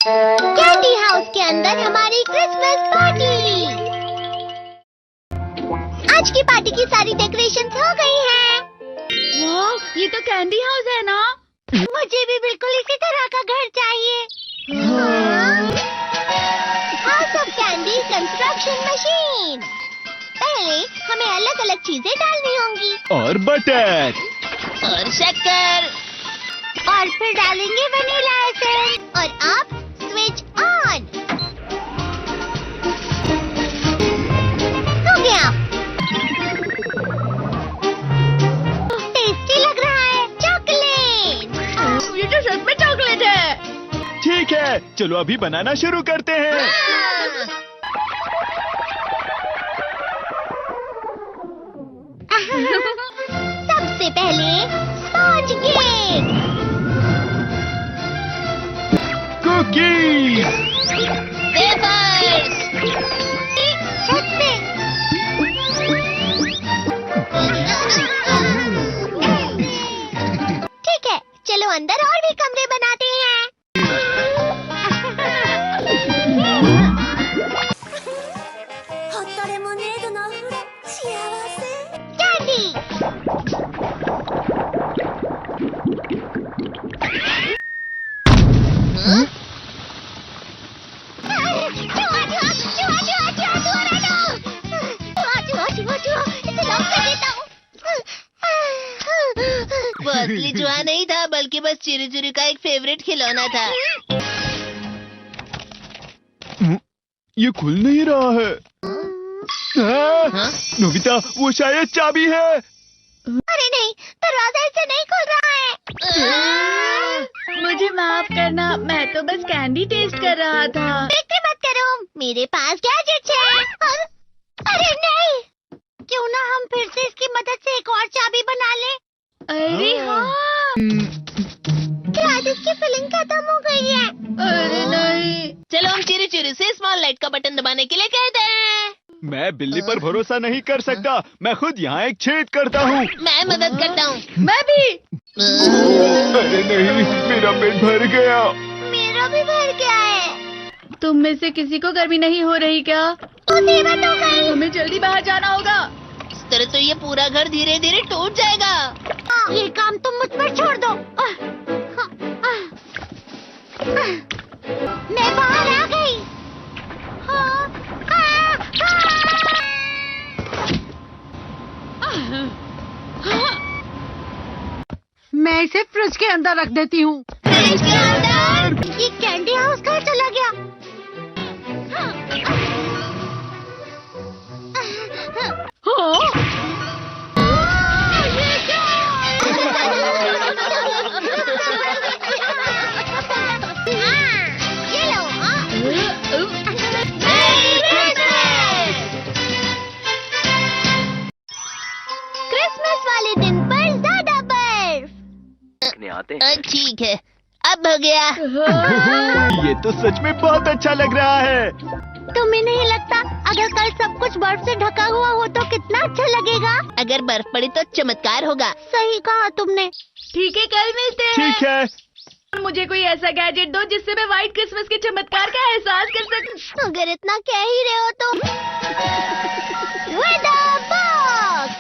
Candy house के अंदर हमारी क्रिसमस पार्टी। आज की पार्टी की सारी डेकोरेशंस हो गई हैं। वाह, ये तो कैंडी हाउस है ना? मुझे भी बिल्कुल इसी तरह का घर चाहिए। House of candy construction machine. पहले हमें अलग अलग चीजें डालनी होंगी और बटर और शक्कर, और फिर डालेंगे वनीला एसेंस और अब स्विच ऑन। हो गया। टेस्टी लग रहा है। चॉकलेट। ये तो सच में चॉकलेट है। ठीक है, चलो अभी बनाना शुरू करते हैं। सबसे पहले स्पॉन्ज केक, कुकीज, वेफर्स, छत पे। ठीक है, चलो अंदर और भी कमरे बनाते हैं। कैंडी। वो असली चूहा नहीं था, बल्कि बस चिरू चिरू का एक फेवरेट खिलौना था। ये खुल नहीं रहा है। नोबिता, वो शायद चाबी है। अरे नहीं, दरवाजा ऐसे नहीं खुल रहा है। मुझे माफ करना, मैं तो बस कैंडी टेस्ट कर रहा था। फिक्र मत करो, मेरे पास गैजेट्स है। अरे नहीं, क्यों ना हम फिर से इसकी मदद से एक और चाबी बना लें। अरे हाँ। शायद इसकी फिलिंग खत्म हो गई है। अरे नहीं। चलो हम चिरू चिरू से स्मॉल लाइट का बटन दबाने के लिए कहते हैं। मैं बिल्ली पर भरोसा नहीं कर सकता। मैं खुद यहाँ एक छेद करता हूँ। मैं मदद करता हूँ। मैं भी। अरे नहीं, मेरा पेट भर गया। मेरा भी भर गया है। तुम में से किसी को गर्मी नहीं हो रही क्या? मुसीबत हो गई। हमें जल्दी बाहर जाना होगा। इस तरह तो ये पूरा घर धीरे धीरे टूट जाएगा। ये काम तुम मुझ पर छोड़ दो। मैं बाहर आ गई। मैं इसे फ्रिज के अंदर रख देती हूँ। फ्रिज के अंदर? ये कैंडी हाउस कहाँ चला गया? ये लो। क्रिसमस वाले दिन पर ज्यादा बर्फ। ठीक है, अब हो गया। ये तो सच में बहुत अच्छा लग रहा है। तुम्हें नहीं लगता अगर कल सब कुछ बर्फ से ढका हुआ हो तो कितना अच्छा लगेगा? अगर बर्फ पड़ी तो चमत्कार होगा। सही कहा तुमने। ठीक है, कल मिलते हैं। ठीक है। मुझे कोई ऐसा गैजेट दो जिससे मैं व्हाइट क्रिसमस के चमत्कार का एहसास कर सकूं। अगर इतना कह ही रहे हो तो वेदर बॉक्स।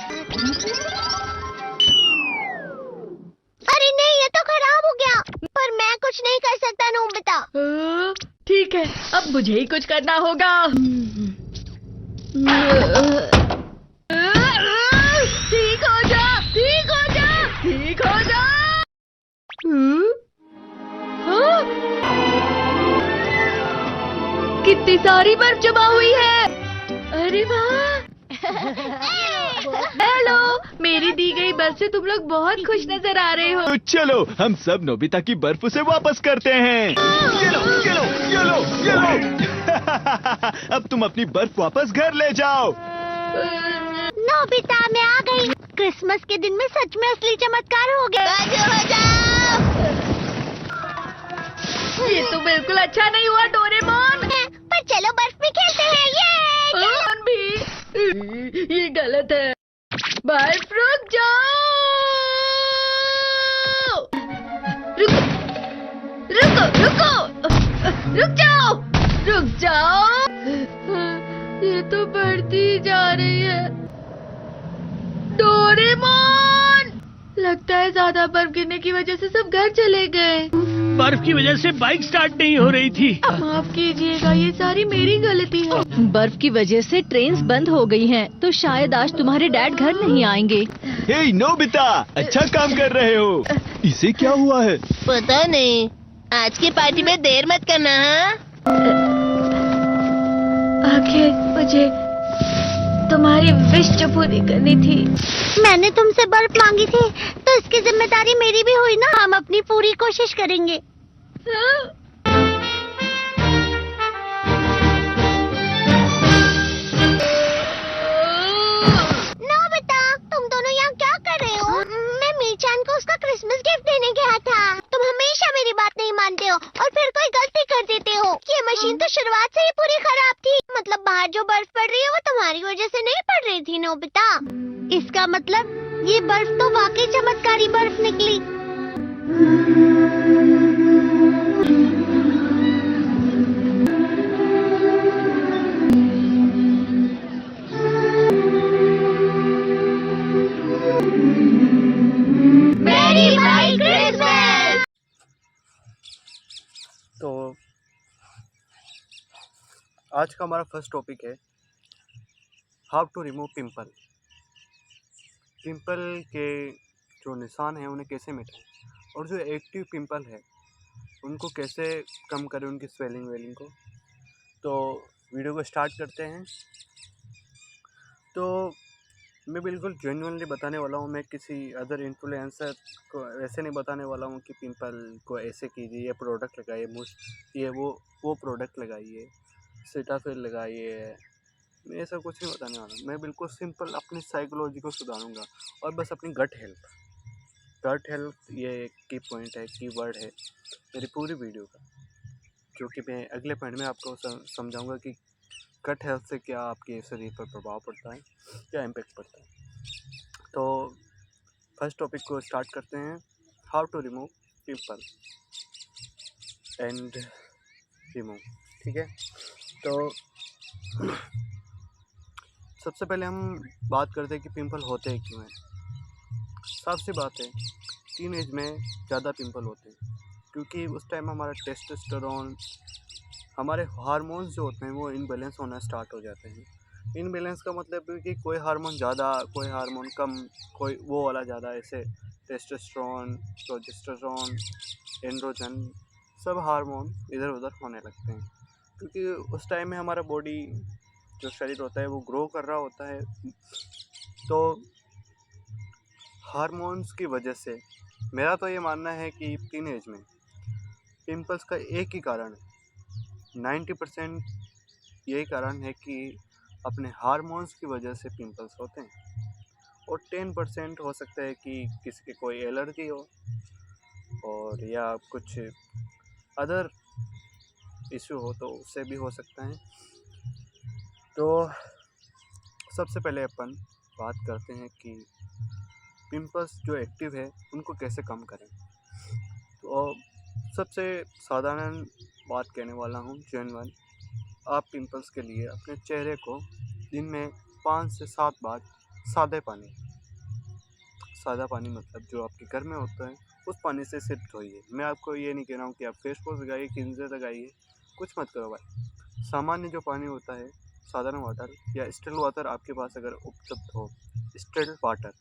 अरे नहीं, ये तो खराब हो गया। पर मैं कुछ नहीं कर सकता नोबिता। ठीक है, अब मुझे ही कुछ करना होगा। ठीक हो जा, ठीक हो जा, ठीक हो जा। हाँ? कितनी सारी बर्फ जमा हुई है। अरे वाह। हेलो, मेरी दी गई बर्फ से तुम लोग बहुत खुश नजर आ रहे हो। तो चलो हम सब नोबिता की बर्फ उसे वापस करते हैं। ये लो, ये लो, ये लो, ये लो। अब तुम अपनी बर्फ वापस घर ले जाओ। नोबिता, मैं आ गई। क्रिसमस के दिन में सच में असली चमत्कार हो गया। ये तो बिल्कुल अच्छा नहीं हुआ डोरेमोन। पर चलो बर्फ में खेलते हैं। ये भी ये गलत है। बर्फ रुक जाओ। रुको रुको रुको। रुक जाओ, रुक जाओ। ये तो बढ़ती ही जा रही है। डोरेमोन, लगता है ज्यादा बर्फ गिरने की वजह से सब घर चले गए। बर्फ की वजह से बाइक स्टार्ट नहीं हो रही थी। माफ कीजिएगा, ये सारी मेरी गलती है। बर्फ की वजह से ट्रेन्स बंद हो गई हैं, तो शायद आज तुम्हारे डैड घर नहीं आएंगे। हे नोबिता, अच्छा काम कर रहे हो। इसे क्या हुआ है? पता नहीं, आज की पार्टी में देर मत करना। हाँ, आखिर मुझे तुम्हारी विश जो पूरी करनी थी। मैंने तुमसे बर्फ मांगी थी, तो इसकी जिम्मेदारी मेरी भी हुई ना। हम अपनी पूरी कोशिश करेंगे। नोबिता, तुम दोनों यहाँ क्या कर रहे हो? मैं मीरचान को उसका क्रिसमस गिफ्ट देने गया था। तुम हमेशा मेरी बात नहीं मानते हो और फिर कोई गलती कर देते हो। ये मशीन तो शुरुआत से ही पूरी खराब थी। मतलब बाहर जो बर्फ पड़ रही है वो तुम्हारी वजह से नहीं पड़ रही थी नोबिता। इसका मतलब ये बर्फ तो वाकई चमत्कारी बर्फ निकली। मेरी भाई क्रिसमस। तो आज का हमारा फर्स्ट टॉपिक है how to remove pimple. Pimple के जो निशान हैं उन्हें कैसे मिटाएं और जो एक्टिव पिंपल है उनको कैसे कम करें, उनकी स्वेलिंग वेलिंग को। तो वीडियो को स्टार्ट करते हैं। तो मैं बिल्कुल जेन्युइनली बताने वाला हूँ। मैं किसी अदर इन्फ्लुएंसर को ऐसे नहीं बताने वाला हूँ कि पिंपल को ऐसे कीजिए, ये प्रोडक्ट लगाइए, ये वो प्रोडक्ट लगाइए, सीटाफिल लगाइए। मैं ऐसा कुछ नहीं बताने वाला। मैं बिल्कुल सिंपल अपनी साइकोलॉजी को सुधारूंगा और बस अपनी गट हेल्थ ये की पॉइंट है, की वर्ड है मेरी पूरी वीडियो का, जो कि मैं अगले पॉइंट में आपको समझाऊंगा कि गट हेल्थ से क्या आपके शरीर पर प्रभाव पड़ता है, क्या इम्पैक्ट पड़ता है। तो फर्स्ट टॉपिक को स्टार्ट करते हैं, how to remove pimple and remove. ठीक है, तो सबसे पहले हम बात करते हैं कि पिंपल होते हैं क्यों हैं। साफ सी बात है, टीनेज में ज़्यादा पिंपल होते हैं क्योंकि उस टाइम हमारा टेस्टोस्टेरोन, हमारे हार्मोन्स जो होते हैं वो इनबैलेंस होना स्टार्ट हो जाते हैं। इनबैलेंस का मतलब है कि कोई हार्मोन ज़्यादा, कोई हार्मोन कम, कोई वो वाला ज़्यादा। ऐसे टेस्टोस्टेरोन, प्रोजेस्टेरोन, एंड्रोजन, सब हार्मोन इधर उधर होने लगते हैं क्योंकि उस टाइम में हमारा बॉडी, जो शरीर होता है वो ग्रो कर रहा होता है। तो हार्मोन्स की वजह से मेरा तो ये मानना है कि टीनेज में पिंपल्स का एक ही कारण है, 90% यही कारण है कि अपने हार्मोन्स की वजह से पिंपल्स होते हैं, और 10% हो सकता है कि किसी के कोई एलर्जी हो और या कुछ अदर इशू हो, तो उससे भी हो सकता है। तो सबसे पहले अपन बात करते हैं कि पिंपल्स जो एक्टिव है उनको कैसे कम करें। तो सबसे साधारण बात कहने वाला हूँ, जेन्युइन। आप पिंपल्स के लिए अपने चेहरे को दिन में 5 से 7 बार सादा पानी मतलब जो आपके घर में होता है उस पानी से सिर्फ धोइए। मैं आपको ये नहीं कह रहा हूँ कि आप फेस वॉश लगाइए, क्लींजर लगाइए, कुछ मत करो भाई। सामान्य जो पानी होता है, साधारण वाटर या स्टिल वाटर आपके पास अगर उपलब्ध हो, स्टिल वाटर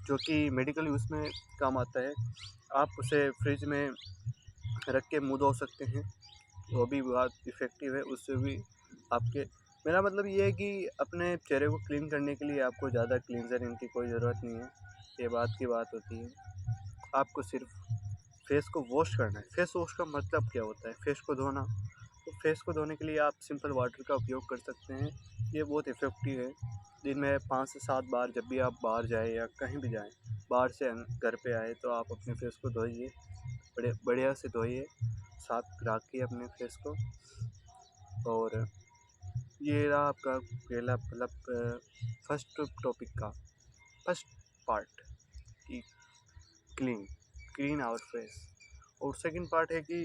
जो कि मेडिकल यूज़ में काम आता है, आप उसे फ्रिज में रख के मुँह धो सकते हैं, वो भी बहुत इफ़ेक्टिव है। उससे भी आपके, मेरा मतलब ये है कि अपने चेहरे को क्लीन करने के लिए आपको ज़्यादा क्लींजर इनकी कोई ज़रूरत नहीं है। ये बात की बात होती है, आपको सिर्फ फेस को वॉश करना है। फेस वॉश का मतलब क्या होता है? फेस को धोना। तो फेस को धोने के लिए आप सिंपल वाटर का उपयोग कर सकते हैं, ये बहुत इफ़ेक्टिव है। दिन में 5 से 7 बार जब भी आप बाहर जाए या कहीं भी जाएं, बाहर से घर पे आए तो आप अपने फेस को धोइए, बढ़िया से धोइए, साफ रखिए अपने फेस को। और ये रहा आपका पहला मतलब फर्स्ट टॉपिक का फर्स्ट पार्ट कि क्लीन आवर फेस। और सेकंड पार्ट है कि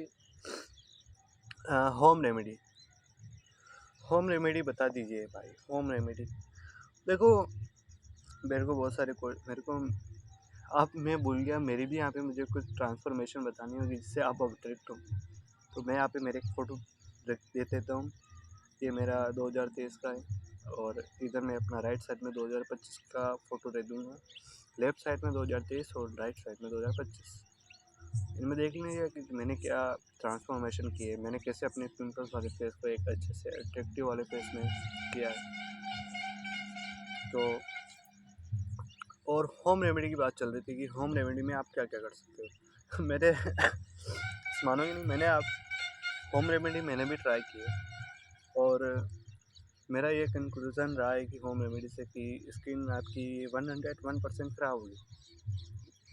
होम रेमेडी, होम रेमेडी बता दीजिए भाई। होम रेमेडी देखो, मेरे को बहुत सारे मेरे को आप, मैं भूल गया, मेरी भी यहाँ पे मुझे कुछ ट्रांसफॉर्मेशन बतानी होगी जिससे आप अट्रैक्ट हो। तो मैं यहाँ पे मेरे एक फ़ोटो दे देता हूँ। ये मेरा 2023 का है, और इधर मैं अपना राइट साइड में 2025 का फ़ोटो दे दूँगा। लेफ़्ट साइड में 2023 और राइट साइड में 2025। इनमें देख लीजिए कि मैंने क्या ट्रांसफॉर्मेशन की है, मैंने कैसे अपने पिंपल्स वाले फेस को एक अच्छे से अट्रैक्टिव वाले फेस में किया है। तो और होम रेमेडी की बात चल रही थी कि होम रेमेडी में आप क्या क्या कर सकते हो। मेरे मानोगे नहीं, मैंने आप होम रेमेडी मैंने भी ट्राई की है, और मेरा ये कंक्लूज़न रहा है कि होम रेमेडी से कि स्किन आपकी 101% ख़राब होगी।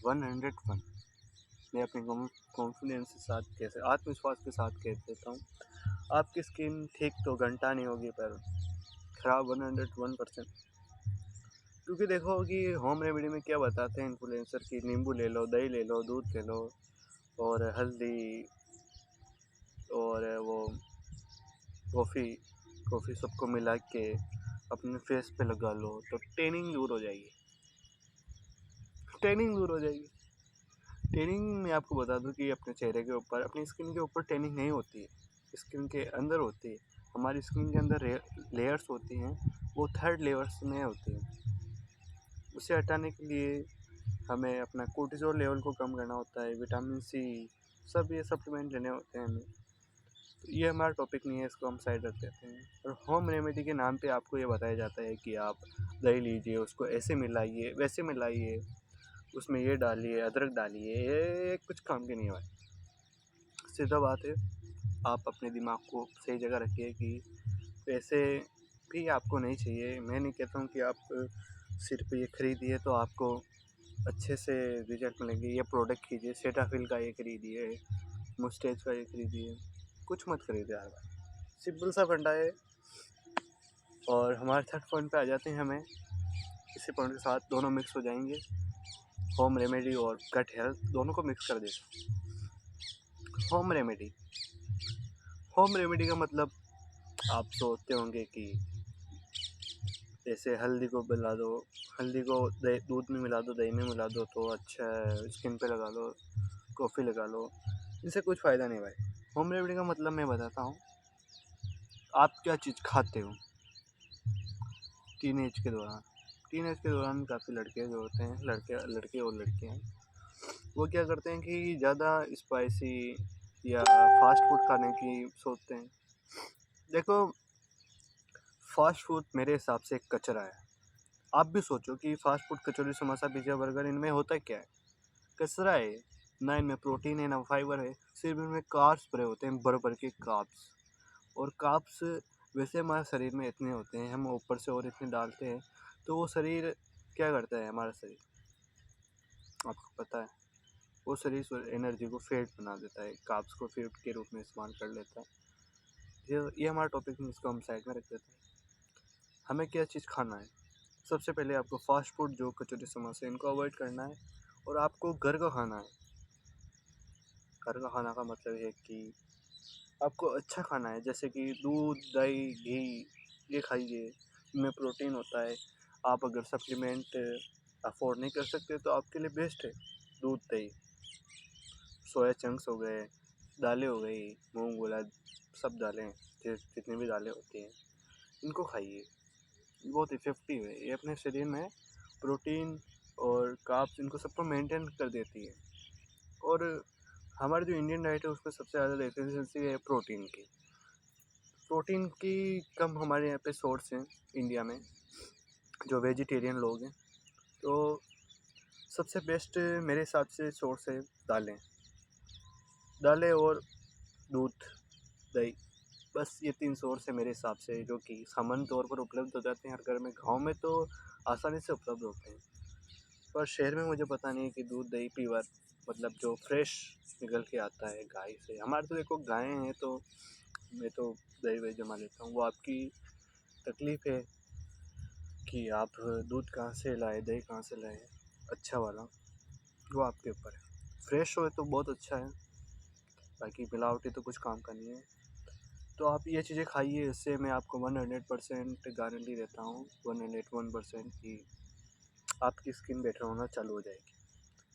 101। मैं अपने कॉन्फिडेंस के साथ कैसे आत्मविश्वास के साथ कह देता हूँ, आपकी स्किन ठीक तो घंटा नहीं होगी पर ख़राब 101%। क्योंकि देखो कि होम रेमेडी में क्या बताते हैं इन्फ्लुएंसर की, नींबू ले लो, दही ले लो, दूध ले लो, और हल्दी और वो कॉफ़ी सबको मिला के अपने फेस पे लगा लो तो टैनिंग दूर हो जाएगी। टैनिंग दूर हो जाएगी। टैनिंग मैं आपको बता दूं कि अपने चेहरे के ऊपर, अपनी स्किन के ऊपर टैनिंग नहीं होती है, स्किन के अंदर होती है। हमारी स्किन के अंदर लेयर्स होती हैं, वो थर्ड लेयर्स में होती हैं। उसे हटाने के लिए हमें अपना कोर्टिसोल लेवल को कम करना होता है, विटामिन सी, सब ये सप्लीमेंट लेने होते हैं हमें। तो ये हमारा टॉपिक नहीं है, इसको हम साइड रख देते हैं। और होम रेमेडी के नाम पे आपको ये बताया जाता है कि आप दही लीजिए, उसको ऐसे मिलाइए, वैसे मिलाइए, उसमें ये डालिए, अदरक डालिए, ये कुछ काम की नहीं है भाई। सीधा बात है, आप अपने दिमाग को सही जगह रखिए कि पैसे भी आपको नहीं चाहिए। मैं नहीं कहता हूँ कि आप सिर्फ ये खरीदिए तो आपको अच्छे से रिजल्ट मिलेंगे। ये प्रोडक्ट कीजिए, सेटाफिल का ये खरीदिए, मुस्टेज का ये खरीदिए, कुछ मत खरीदिए यार भाई। सिंपल सा फंडा है। और हमारे थर्ड पॉइंट पे आ जाते हैं, हमें इसी पॉइंट के साथ दोनों मिक्स हो जाएंगे, होम रेमेडी और गट हेल्थ दोनों को मिक्स कर देते। होम रेमेडी, होम रेमेडी का मतलब आप सोचते होंगे कि जैसे हल्दी को मिला दो, हल्दी को दूध में मिला दो, दही में मिला दो तो अच्छा है, स्किन पे लगा लो, कॉफ़ी लगा लो, इससे कुछ फ़ायदा नहीं भाई। होम रेमेडी का मतलब मैं बताता हूँ, आप क्या चीज़ खाते हो। टीनेज के दौरान काफ़ी लड़के जो होते हैं, लड़के और लड़कियाँ, वो क्या करते हैं कि ज़्यादा स्पाइसी या फास्ट फूड खाने की सोचते हैं। देखो, फास्ट फूड मेरे हिसाब से एक कचरा है। आप भी सोचो कि फास्ट फूड, कचौरी, समोसा, पिज़्ज़ा, बर्गर, इनमें होता क्या है? कचरा है। ना इनमें प्रोटीन है, ना फाइबर है, सिर्फ इनमें कार्ब्स भरे होते हैं, भर के कार्ब्स। और कार्ब्स वैसे हमारे शरीर में इतने होते हैं, हम ऊपर से और इतने डालते हैं, तो वो शरीर क्या करता है, हमारा शरीर आपको पता है, वो शरीर एनर्जी को फैट बना देता है, कार्ब्स को फैट के रूप में इस्तेमाल कर लेता है। ये हमारा टॉपिक है, इसको हम साइड में रख देते हैं। हमें क्या चीज़ खाना है? सबसे पहले आपको फास्ट फूड, जो कचौरी, समोसे, इनको अवॉइड करना है, और आपको घर का खाना है। घर का खाना का मतलब है कि आपको अच्छा खाना है, जैसे कि दूध, दही, घी, ये खाइए, इनमें प्रोटीन होता है। आप अगर सप्लीमेंट अफोर्ड नहीं कर सकते तो आपके लिए बेस्ट है दूध, दही। सोया चंक्स हो गए, दालें हो गई, मूंग, उड़द, सब दालें, जितनी भी दालें होती हैं, इनको खाइए, बहुत इफ़ेक्टिव है। ये अपने शरीर में प्रोटीन और कार्ब्स, इनको सबको मेंटेन कर देती है। और हमारी जो इंडियन डाइट है उसमें सबसे ज़्यादा डेफिशिएंसी है प्रोटीन की। प्रोटीन की कम हमारे यहाँ पे सोर्स हैं इंडिया में, जो वेजिटेरियन लोग हैं। तो सबसे बेस्ट मेरे हिसाब से सोर्स है दालें और दूध, दही। बस ये 3 सोर्स है मेरे हिसाब से, जो कि सामान्य तौर पर उपलब्ध हो जाते हैं हर घर में। गाँव में तो आसानी से उपलब्ध होते हैं, पर शहर में मुझे पता नहीं है कि दूध, दही, प्योर, मतलब जो फ्रेश निकल के आता है गाय से। हमारे तो देखो गायें हैं, तो मैं तो दही वही जमा लेता हूँ। वो आपकी तकलीफ़ है कि आप दूध कहाँ से लाए, दही कहाँ से लाए, अच्छा वाला, वो आपके ऊपर है। फ्रेश हो तो बहुत अच्छा है, बाकी मिलावटी तो कुछ काम का नहीं है। तो आप ये चीज़ें खाइए, इससे मैं आपको 100% गारंटी देता हूँ, 101% कि आपकी स्किन बेटर होना चालू हो जाएगी।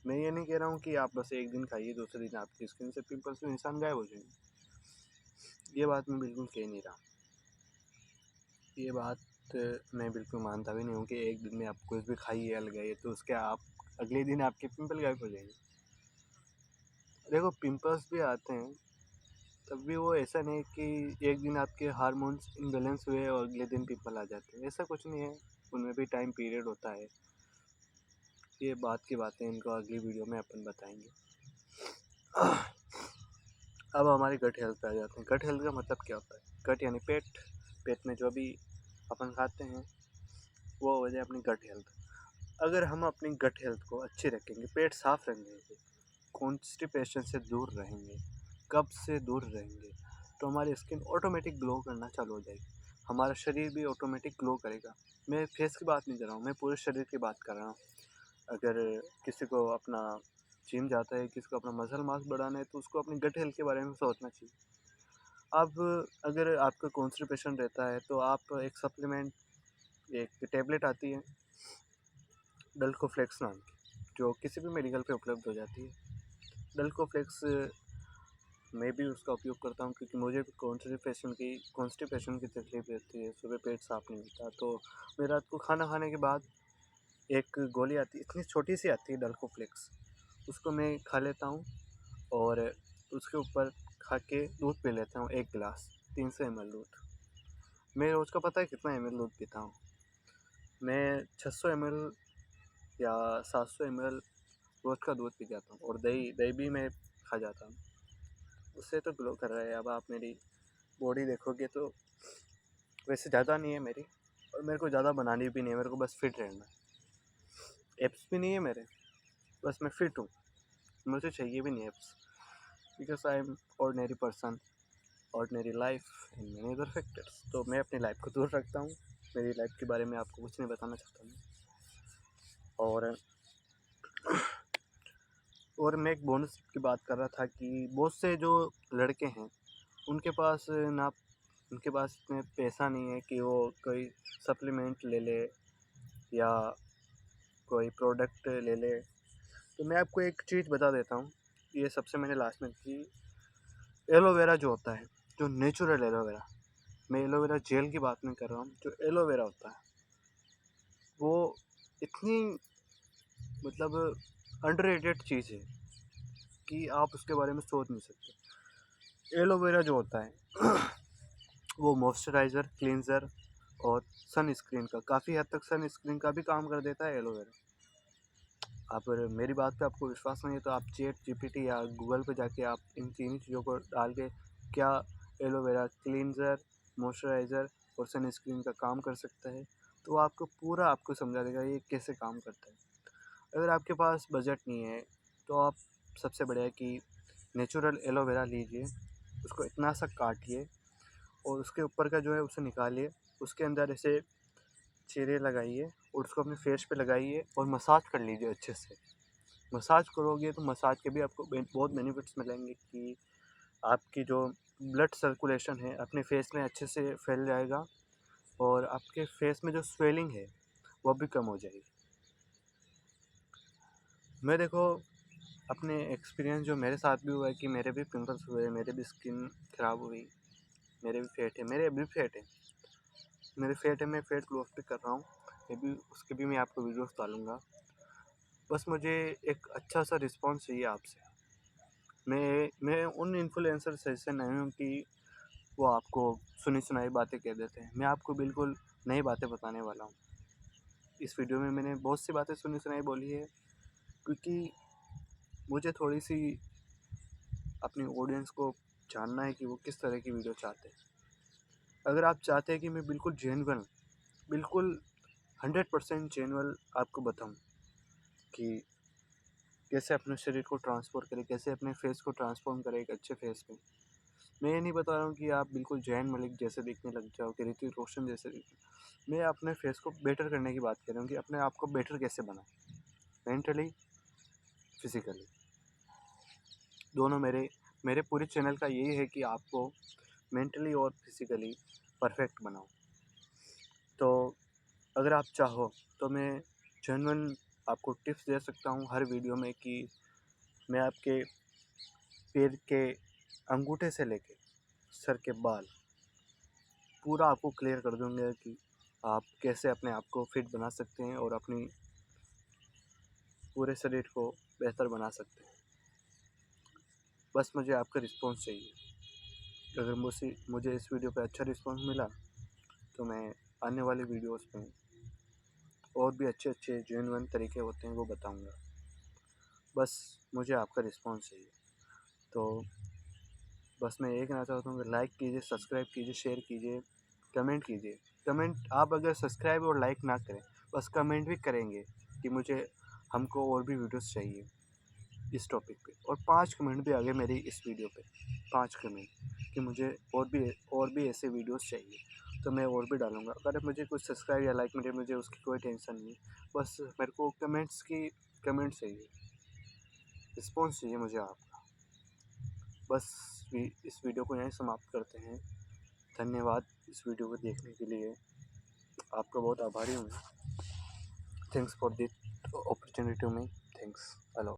मैं ये नहीं कह रहा हूँ कि आप बस एक दिन खाइए, दूसरे दिन आपकी स्किन से पिंपल्स में निशान गायब हो जाएंगे। ये बात मैं बिल्कुल कह नहीं रहा। ये बात मैं बिल्कुल मानता भी नहीं हूँ कि एक दिन में आप कुछ भी खाइए या लगाइए तो उसके आप अगले दिन आपके पिंपल गायब हो जाएंगे। देखो, पिंपल्स भी आते हैं, तब भी वो ऐसा नहीं कि एक दिन आपके हार्मोन्स इम्बेलेंस हुए और अगले दिन पिंपल आ जाते हैं, ऐसा कुछ नहीं है। उनमें भी टाइम पीरियड होता है। ये बात की बातें इनको अगली वीडियो में अपन बताएंगे। अब हमारे गट हेल्थ पे आ जाते हैं। गट हेल्थ का मतलब क्या होता है? गट यानी पेट। पेट में जो भी अपन खाते हैं वो हो जाए अपनी गट हेल्थ। अगर हम अपनी गट हेल्थ को अच्छी रखेंगे, पेट साफ रखेंगे, कॉन्स्टिपेशन से दूर रहेंगे, कब्ज से दूर रहेंगे, तो हमारी स्किन ऑटोमेटिक ग्लो करना चालू हो जाएगी। हमारा शरीर भी ऑटोमेटिक ग्लो करेगा। मैं फेस की बात नहीं कर रहा हूँ, मैं पूरे शरीर की बात कर रहा हूँ। अगर किसी को अपना जिम जाता है, किसी को अपना मसल मास बढ़ाना है, तो उसको अपनी गट हेल्थ के बारे में सोचना चाहिए। अब अगर आपका कॉन्स्टिपेशन रहता है तो आप एक सप्लीमेंट, एक टैबलेट आती है डल्कोफ्लेक्स नाम की, जो किसी भी मेडिकल पे उपलब्ध हो जाती है। डल्कोफ्लेक्स मैं भी उसका उपयोग करता हूँ क्योंकि मुझे भी कॉन्स्टिपेशन की तकलीफ रहती है। सुबह पेट साफ नहीं होता, तो मैं रात को खाना खाने के बाद एक गोली आती है, इतनी छोटी सी आती है डल्कोफ्लेक्स, उसको मैं खा लेता हूँ और उसके ऊपर खा के दूध पी लेता हूँ, 1 गिलास 300 ml दूध। मैं रोज़ का पता है कितना ml दूध पीता हूँ? मैं 600 ml या 700 ml रोज़ का दूध पी जाता हूँ, और दही दही भी मैं खा जाता हूँ। उससे तो ग्लो कर रहा है। अब आप मेरी बॉडी देखोगे तो वैसे ज़्यादा नहीं है मेरी, और मेरे को ज़्यादा बनानी भी नहीं है, मेरे को बस फिट रहना है। एप्स भी नहीं है मेरे, बस मैं फिट हूँ, मुझे चाहिए भी नहीं apps, because I am ordinary person, ordinary life and many other factors. तो मैं अपनी लाइफ को दूर रखता हूँ, मेरी लाइफ के बारे में आपको कुछ नहीं बताना चाहता हूँ। और मैं एक बोनस की बात कर रहा था कि बहुत से जो लड़के हैं उनके पास इतने पैसा नहीं है कि वो कोई सप्लीमेंट ले ले या कोई प्रोडक्ट ले ले। तो मैं आपको एक चीज़ बता देता हूँ, ये सबसे मैंने लास्ट में की। एलोवेरा जो होता है, जो नेचुरल एलोवेरा, मैं एलोवेरा जेल की बात नहीं कर रहा हूँ, जो एलोवेरा होता है वो इतनी मतलब अंडररेटेड चीज़ है कि आप उसके बारे में सोच नहीं सकते। एलोवेरा जो होता है वो मॉइस्चराइज़र, क्लींजर और सनस्क्रीन का, काफ़ी हद तक सनस्क्रीन का भी काम कर देता है एलोवेरा। आप मेरी बात पे आपको विश्वास नहीं है तो आप चैट जीपीटी या गूगल पे जाके आप इन तीन चीज़ों को डाल के क्या एलोवेरा क्लींजर, मॉइस्चराइज़र और सनस्क्रीन का काम कर सकता है, तो आपको समझा देगा ये कैसे काम करता है। अगर आपके पास बजट नहीं है तो आप सबसे बढ़िया कि नेचुरल एलोवेरा लीजिए, उसको इतना सा काटिए और उसके ऊपर का जो है उसे निकालिए, उसके अंदर ऐसे चीरे लगाइए और उसको अपने फेस पे लगाइए और मसाज कर लीजिए अच्छे से। मसाज करोगे तो मसाज के भी आपको बहुत बेनिफिट्स मिलेंगे कि आपकी जो ब्लड सर्कुलेशन है अपने फेस में अच्छे से फैल जाएगा और आपके फेस में जो स्वेलिंग है वो भी कम हो जाएगी। मैं देखो अपने एक्सपीरियंस जो मेरे साथ भी हुआ है कि मेरे भी पिंपल्स हुए, मेरे भी स्किन ख़राब हुई, मेरे भी फेट है, मेरे अभी भी फेट है, मैं फेट लॉस भी कर रहा हूँ, मैं भी उसके भी मैं आपको वीडियोस डालूँगा। बस मुझे एक अच्छा सा रिस्पॉन्स चाहिए आपसे। मैं उन इन्फ्लुएंसर से नहीं हूँ कि वो आपको सुनी सुनाई बातें कह देते हैं। मैं आपको बिल्कुल नई बातें बताने वाला हूँ। इस वीडियो में मैंने बहुत सी बातें सुनी सुनाई बोली है क्योंकि मुझे थोड़ी सी अपनी ऑडियंस को जानना है कि वो किस तरह की वीडियो चाहते हैं। अगर आप चाहते हैं कि मैं बिल्कुल जेन्युइन, बिल्कुल 100% जेन्युइन आपको बताऊं कि कैसे अपने शरीर को ट्रांसफॉर्म करें, कैसे अपने फेस को ट्रांसफॉर्म करें एक अच्छे फेस में। मैं ये नहीं बता रहा हूँ कि आप बिल्कुल जैन मलिक जैसे दिखने लग जाओ, कि ऋतिक रोशन जैसे दिखने। मैं अपने फेस को बेटर करने की बात कर रहा हूँ कि अपने आप को बेटर कैसे बनाएं, मेंटली, फिज़िकली दोनों। मेरे पूरे चैनल का यही है कि आपको मेंटली और फिजिकली परफेक्ट बनाओ। तो अगर आप चाहो तो मैं जेन्युइन आपको टिप्स दे सकता हूँ हर वीडियो में कि मैं आपके पैर के अंगूठे से लेके सर के बाल पूरा आपको क्लियर कर दूंगा कि आप कैसे अपने आप को फिट बना सकते हैं और अपनी पूरे शरीर को बेहतर बना सकते हैं। बस मुझे आपका रिस्पॉन्स चाहिए। अगर मुझे इस वीडियो पे अच्छा रिस्पॉन्स मिला तो मैं आने वाली वीडियोस में और भी अच्छे अच्छे जेन्युइन तरीके होते हैं वो बताऊंगा। बस मुझे आपका रिस्पॉन्स चाहिए। तो बस मैं ये कहना चाहता हूँ कि लाइक कीजिए, सब्सक्राइब कीजिए, शेयर कीजिए, कमेंट कीजिए। कमेंट आप अगर सब्सक्राइब और लाइक ना करें, बस कमेंट भी करेंगे कि मुझे हमको और भी वीडियोस चाहिए इस टॉपिक पे, और 5 कमेंट भी आगे मेरी इस वीडियो पे, 5 कमेंट कि मुझे और भी ऐसे वीडियोस चाहिए, तो मैं और भी डालूँगा। अगर मुझे कुछ सब्सक्राइब या लाइक मिले, मुझे उसकी कोई टेंशन नहीं, बस मेरे को कमेंट चाहिए, रिस्पॉन्स चाहिए मुझे आपका। बस इस वीडियो को यहीं समाप्त करते हैं। धन्यवाद इस वीडियो को देखने के लिए, आपका बहुत आभारी हूँ। थैंक्स फॉर दिस अपॉर्चुनिटी में, थैंक्स। हेलो।